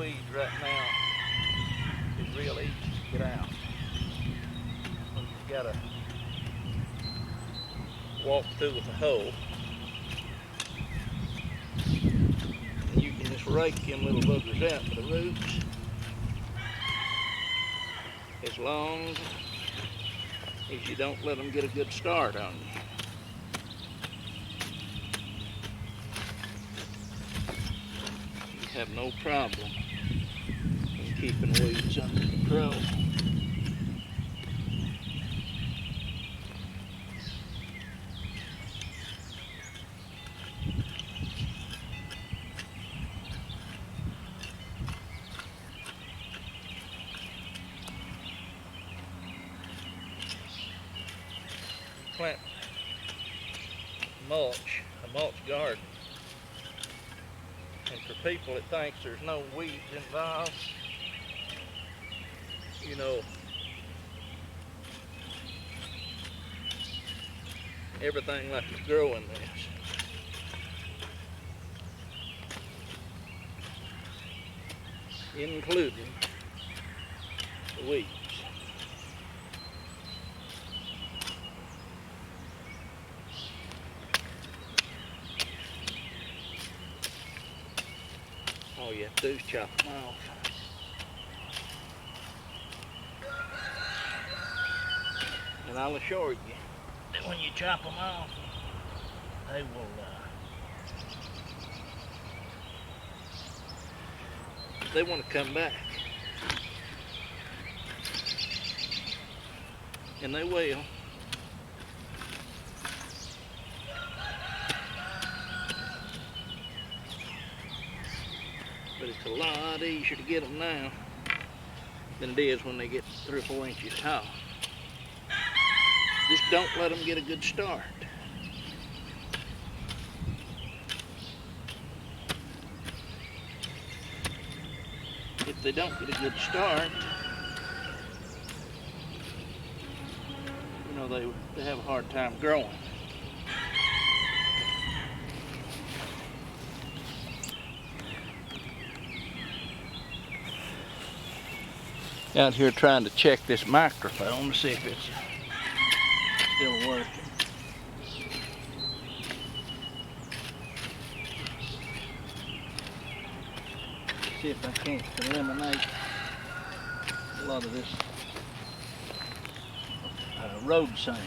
weeds right now is real easy to get out. So you've got to walk through with a hoe. And you can just rake them little buggers out with the roots as long as you don't let them get a good start on you. You have no problem in keeping weeds under control. Plant mulch, a mulch garden. And for people that thinks there's no weeds involved, you know, everything like to grow in this. Including the weeds. All you have to do is chop them off. And I'll assure you that when you chop them off, they will they want to come back. And they will. But it's a lot easier to get them now than it is when they get 3 or 4 inches tall. Just don't let them get a good start. If they don't get a good start, you know, they have a hard time growing. Out here trying to check this microphone to see if it's still working. See if I can't eliminate a lot of this road sound,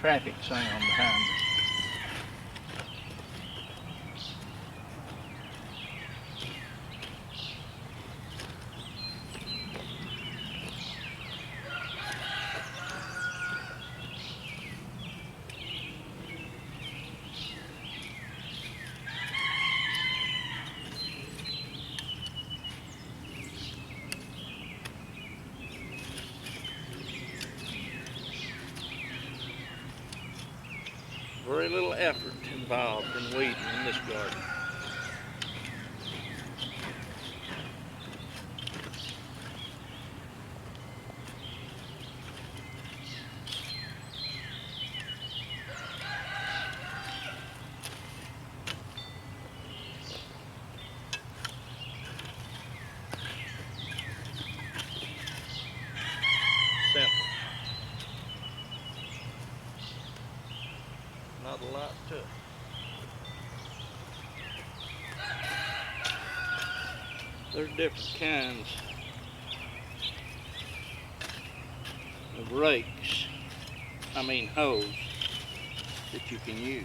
traffic sound behind me. Very little effort involved in weeding in this garden. Simple. Not a lot to it. There's different kinds of rakes, hoes, that you can use.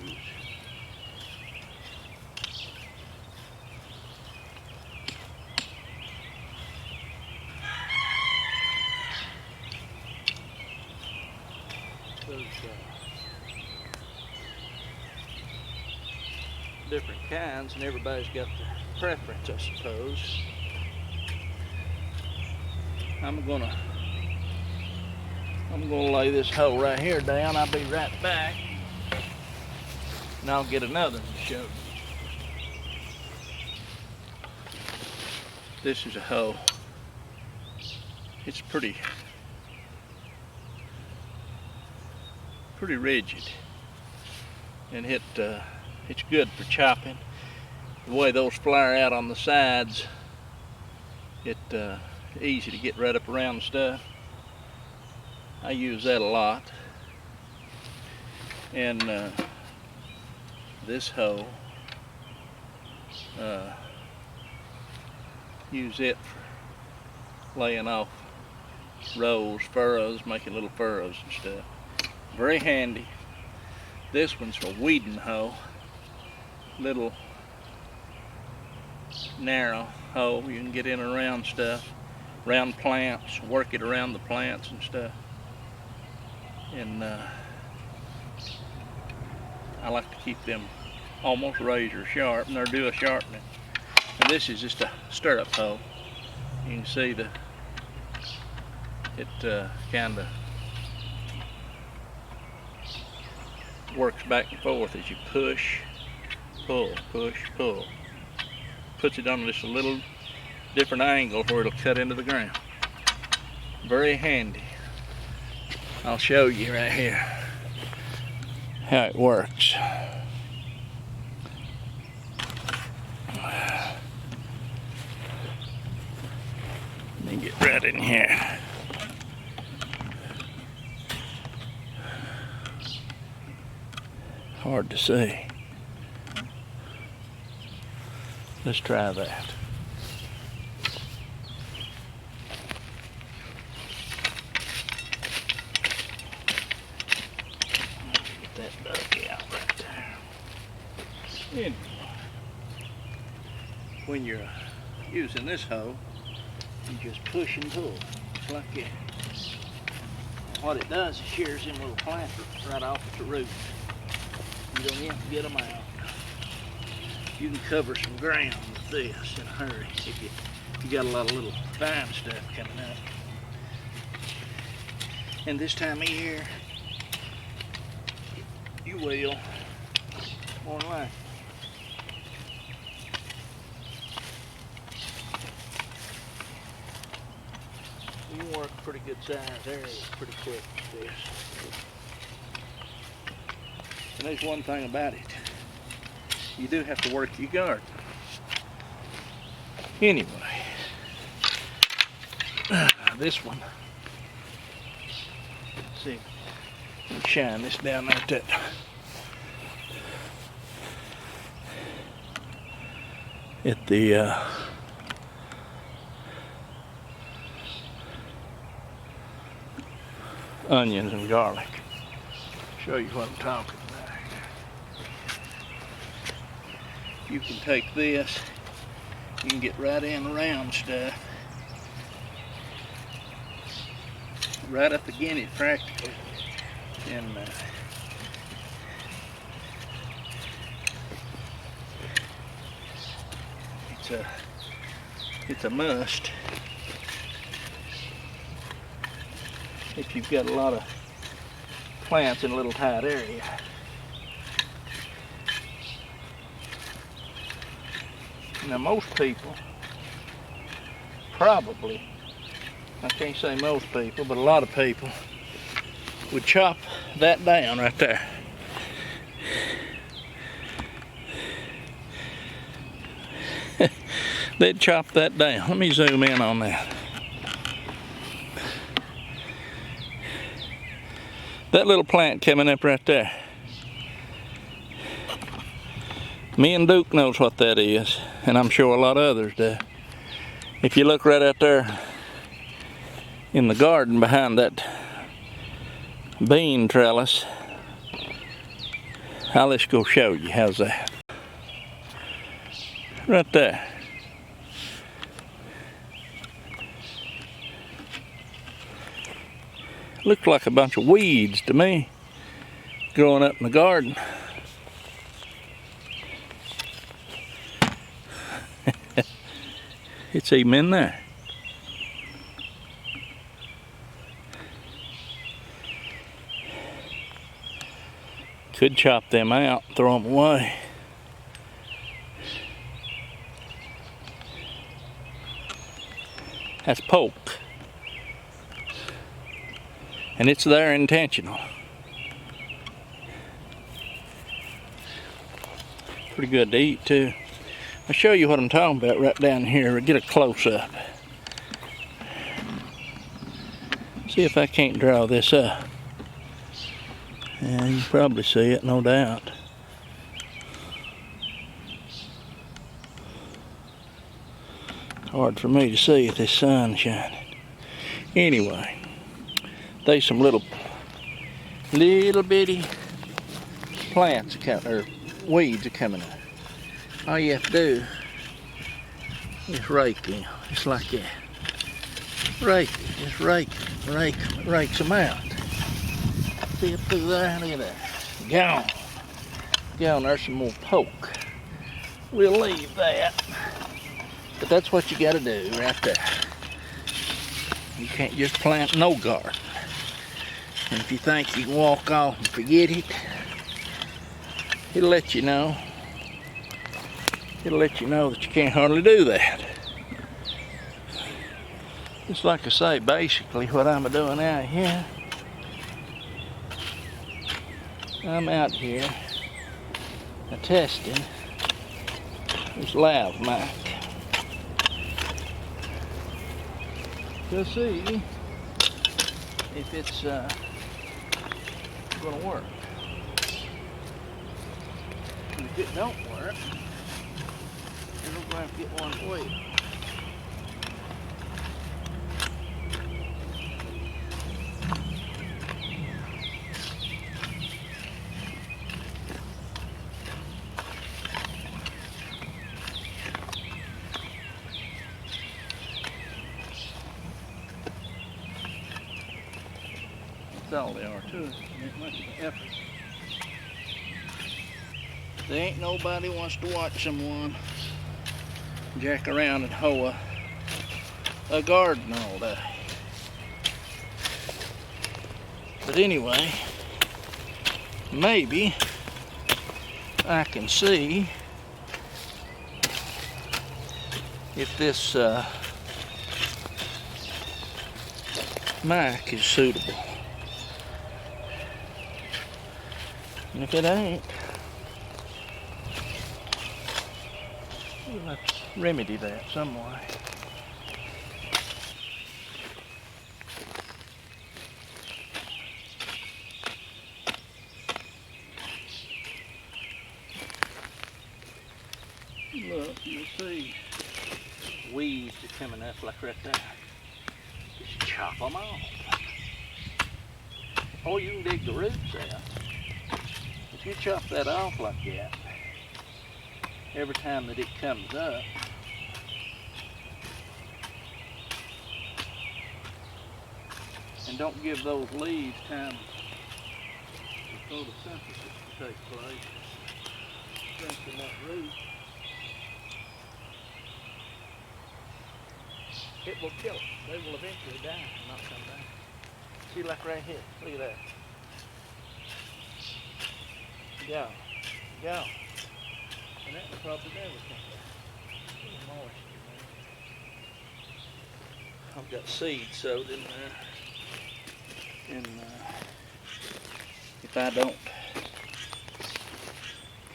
Those different kinds, and everybody's got their preference, I suppose. I'm gonna lay this hoe right here down. I'll be right back, and I'll get another one to show you. This is a hoe. It's pretty rigid, and it's good for chopping. The way those flare out on the sides It's easy to get right up around the stuff. I use that a lot. And this hoe, use it for laying off rows, furrows, making little furrows and stuff. Very handy. This one's a weeding hoe. Little narrow hoe. You can get in and around stuff, around plants, work it around the plants and stuff. And I like to keep them almost razor sharp, and they'll do a sharpening. And this is just a stirrup hoe. You can see it kind of works back and forth as you push, pull, push, pull. Puts it on just a little different angle where it'll cut into the ground. Very handy. I'll show you right here how it works. Let me get right in here. Hard to see. Let's try that. Get that ducky out right there. Anyway, when you're using this hoe, you just push and pull, just like that. What it does is shears them little plants right off at the root. You don't have to get them out. You can cover some ground with this in a hurry if you got a lot of little fine stuff coming up. And this time of year, you will, more than likely. You can work pretty good size areas pretty quick with this. And there's one thing about it. You do have to work your garden. Anyway, this one, let's see, let me shine this down there at that. At the onions and garlic. Show you what I'm talking about. You can take this, you can get right in around stuff, right up against it practically, and it's a must if you've got a lot of plants in a little tight area. Now most people, probably, I can't say most people, but a lot of people would chop that down right there. They'd chop that down. Let me zoom in on that. That little plant coming up right there. Me and Duke knows what that is, and I'm sure a lot of others do. If you look right out there in the garden behind that bean trellis, I'll just go show you. How's that? Right there. Looks like a bunch of weeds to me growing up in the garden. It's even in there. Could chop them out, throw them away. That's poke. And it's there intentional. Pretty good to eat too. I'll show you what I'm talking about right down here. Get a close up. See if I can't draw this up. Yeah, you can probably see it, no doubt. Hard for me to see if the sun's shining. Anyway, there's some little bitty plants or weeds are coming up. All you have to do is rake them, just like that. Rake it, just rake some out. See up through there, look at that. Gone, there's some more poke. We'll leave that. But that's what you gotta do right there. You can't just plant no garden. And if you think you can walk off and forget it, it'll let you know. It'll let you know that you can't hardly do that. Just like I say, basically what I'm doing out here, I'm out here testing this lav mic to see if it's gonna work. And if it don't work, then we're gonna have to get one for you. That's all they are to it. Ain't much of an effort. There ain't nobody wants to watch someone jack around and hoe a garden all day. But anyway, maybe I can see if this mic is suitable. And if it ain't, we'll have to remedy that some way. Look, you'll see weeds are coming up like right there. Just chop them off. Or you can dig the roots out. If you chop that off like that, every time that it comes up, and don't give those leaves time for photosynthesis to take place, strengthen that root, it will kill it. They will eventually die and not come back. See, like right here, look at that. Go. And that will probably never come back. A little moisture, man. I've got seed sowed in there. And if I don't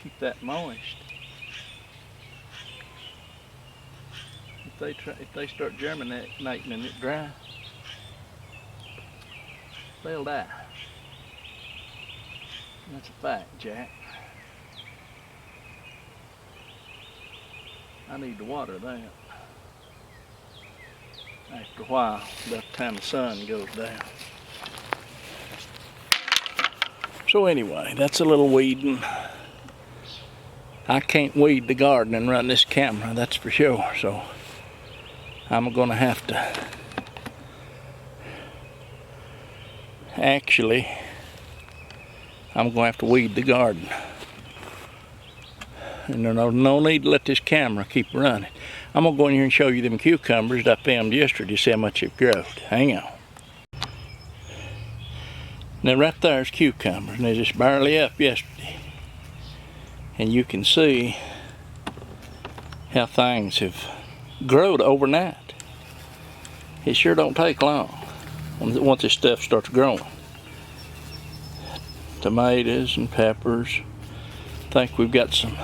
keep that moist, if they start germinating and it dry, they'll die. That's a fact, Jack. I need to water that. After a while, about the time the sun goes down. So anyway, that's a little weeding. I can't weed the garden and run this camera, that's for sure. So I'm gonna have to I'm going to have to weed the garden. And there's no need to let this camera keep running. I'm going to go in here and show you them cucumbers that I filmed yesterday, see how much they've grown. Hang on. Now right there's cucumbers, and they're just barely up yesterday. And you can see how things have grown overnight. It sure don't take long once this stuff starts growing. Tomatoes and peppers. I think we've got some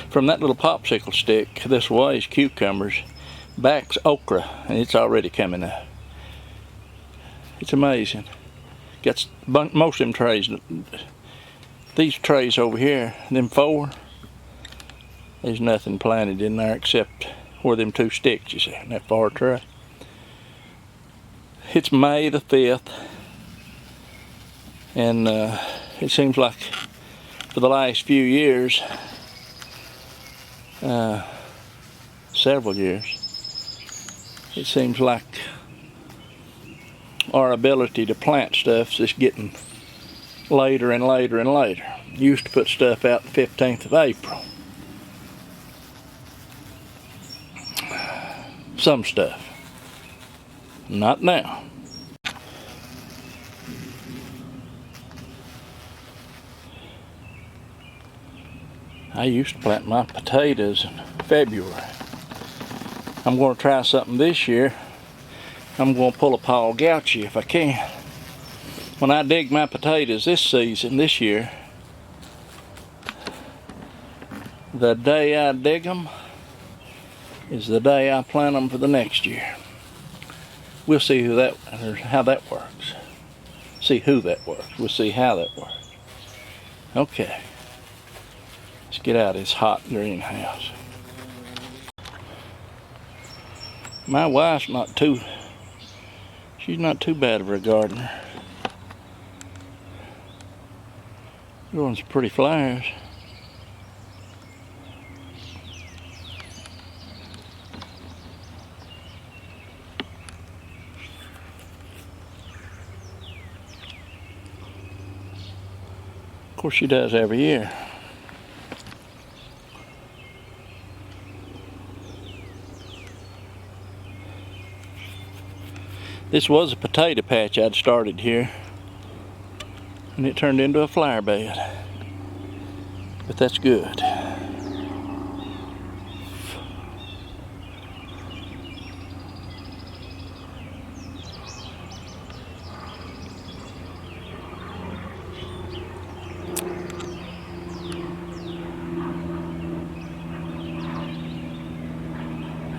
from that little popsicle stick this way is cucumbers. Back's okra, and it's already coming up. It's amazing. Got most of them trays. These trays over here, them 4, there's nothing planted in there except where them 2 sticks you see in that far tray. It's May the 5th, and it seems like for the last few years, several years, it seems like our ability to plant stuff is just getting later and later and later. Used to put stuff out the 15th of April. Some stuff. Not now. I used to plant my potatoes in February. I'm going to try something this year. I'm going to pull a Paul Gouchy if I can. When I dig my potatoes this year, the day I dig them is the day I plant them for the next year. We'll see how that works. See who that works. We'll see how that works. Okay. Let's get out of this hot greenhouse. My wife's she's not too bad of a gardener. Growing some pretty flowers. Of course she does every year. This was a potato patch I'd started here, and it turned into a flower bed. But that's good.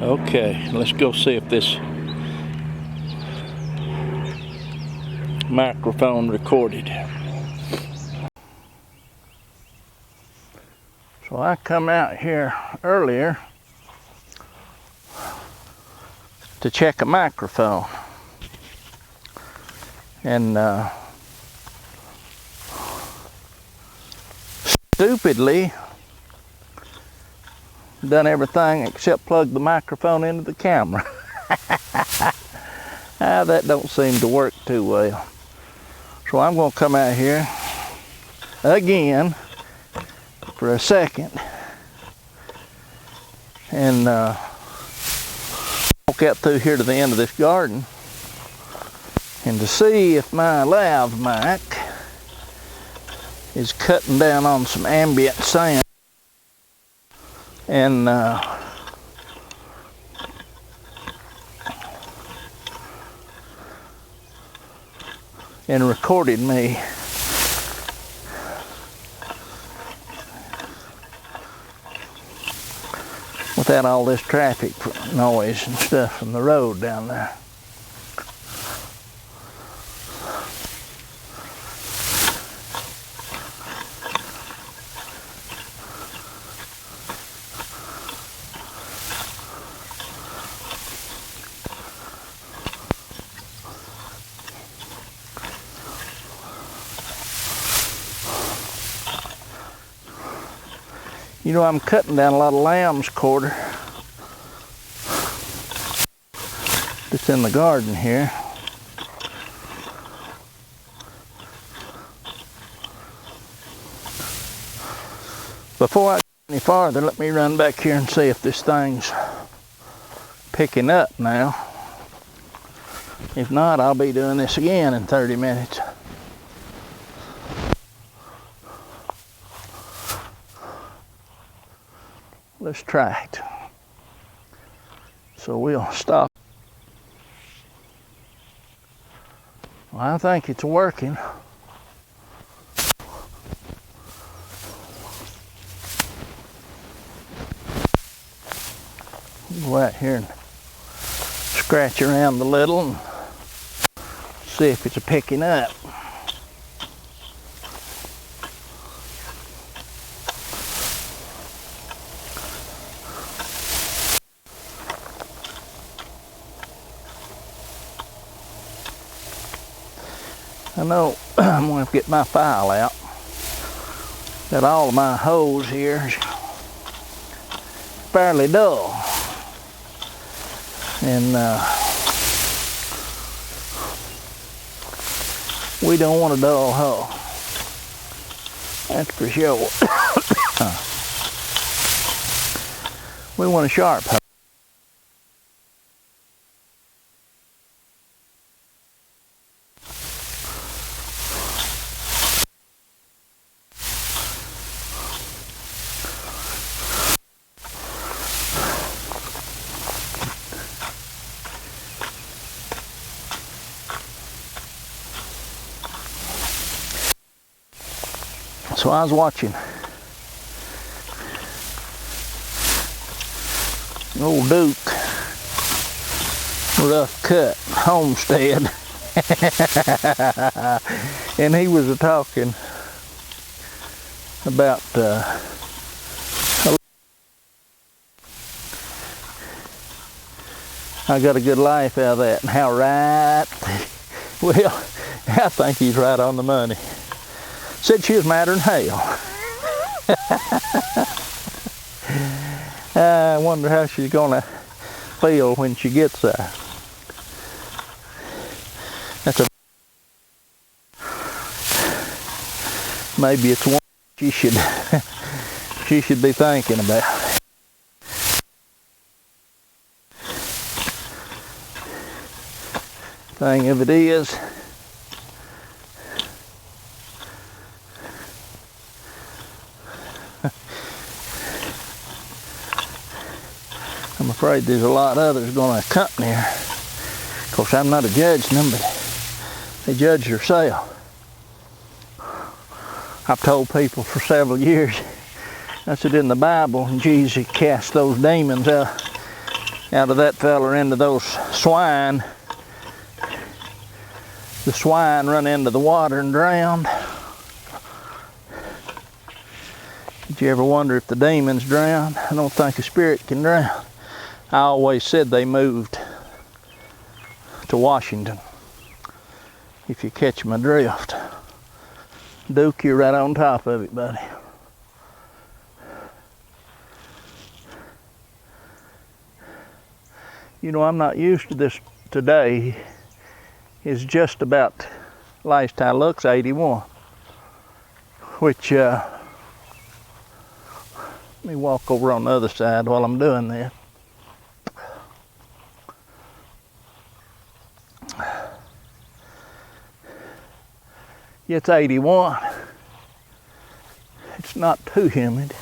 Okay, let's go see if this microphone recorded. So I come out here earlier to check a microphone, and stupidly done everything except plug the microphone into the camera. That don't seem to work too well. So I'm going to come out here again for a second and walk out through here to the end of this garden, and to see if my lav mic is cutting down on some ambient sound and recorded me without all this traffic noise and stuff from the road down there. You know, I'm cutting down a lot of lamb's quarter that's in the garden here. Before I go any farther, let me run back here and see if this thing's picking up now. If not, I'll be doing this again in 30 minutes. Let's try it. So we'll stop. Well, I think it's working. Go out here and scratch around a little and see if it's picking up. I know I'm going to have to get my file out. Got all of my hoes here fairly dull. And we don't want a dull hoe. That's for sure. We want a sharp hoe. So I was watching old Duke, rough cut, Homestead, and he was talking about I got a good life out of that, and how right, well, I think he's right on the money. Said she was madder than hell. I wonder how she's gonna feel when she gets there. That's a maybe it's one she should be thinking about. Thing of it is, I'm afraid there's a lot of others going to accompany her. Of course, I'm not a judging them, but they judge themselves. I've told people for several years, I said in the Bible, Jesus cast those demons out of that fella into those swine. The swine run into the water and drowned. Did you ever wonder if the demons drowned? I don't think a spirit can drown. I always said they moved to Washington. If you catch my drift. Duke, you're right on top of it, buddy. You know, I'm not used to this today. It's just about, last I looked, 81. Which, let me walk over on the other side while I'm doing that. It's 81. It's not too humid.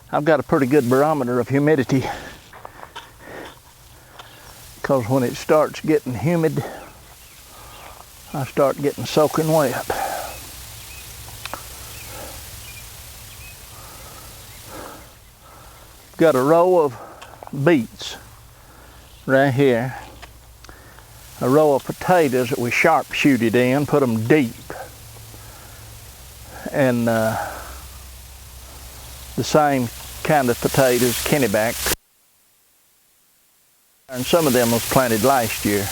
I've got a pretty good barometer of humidity, because when it starts getting humid, I start getting soaking wet. Got a row of beets right here. A row of potatoes that we sharpshooted in, put them deep. And the same kind of potatoes, Kenneback. And some of them was planted last year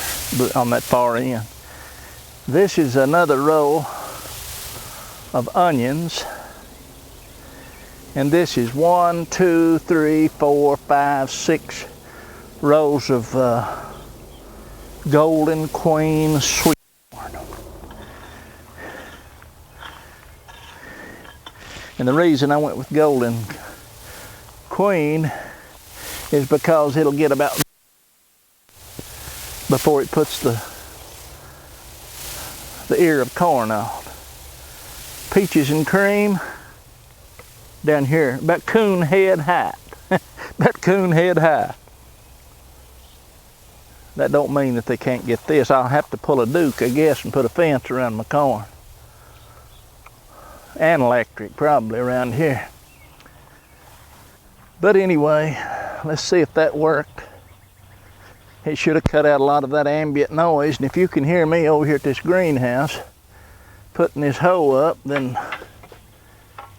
on that far end. This is another row of onions. And this is 1, 2, 3, 4, 5, 6 rows of Golden Queen sweet corn. And the reason I went with Golden Queen is because it'll get about before it puts the ear of corn off. Peaches and cream down here, about coon head high. About coon head high. That don't mean that they can't get this. I'll have to pull a Duke, I guess, and put a fence around my corn. And electric, probably, around here. But anyway, let's see if that worked. It should have cut out a lot of that ambient noise. And if you can hear me over here at this greenhouse putting this hoe up, then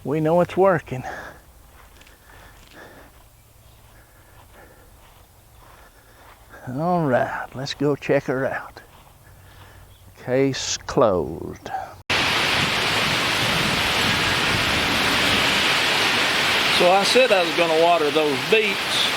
we know it's working. All right, let's go check her out. Case closed. So I said I was going to water those beets.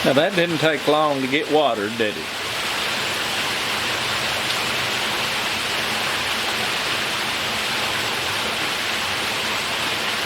Now that didn't take long to get watered, did it?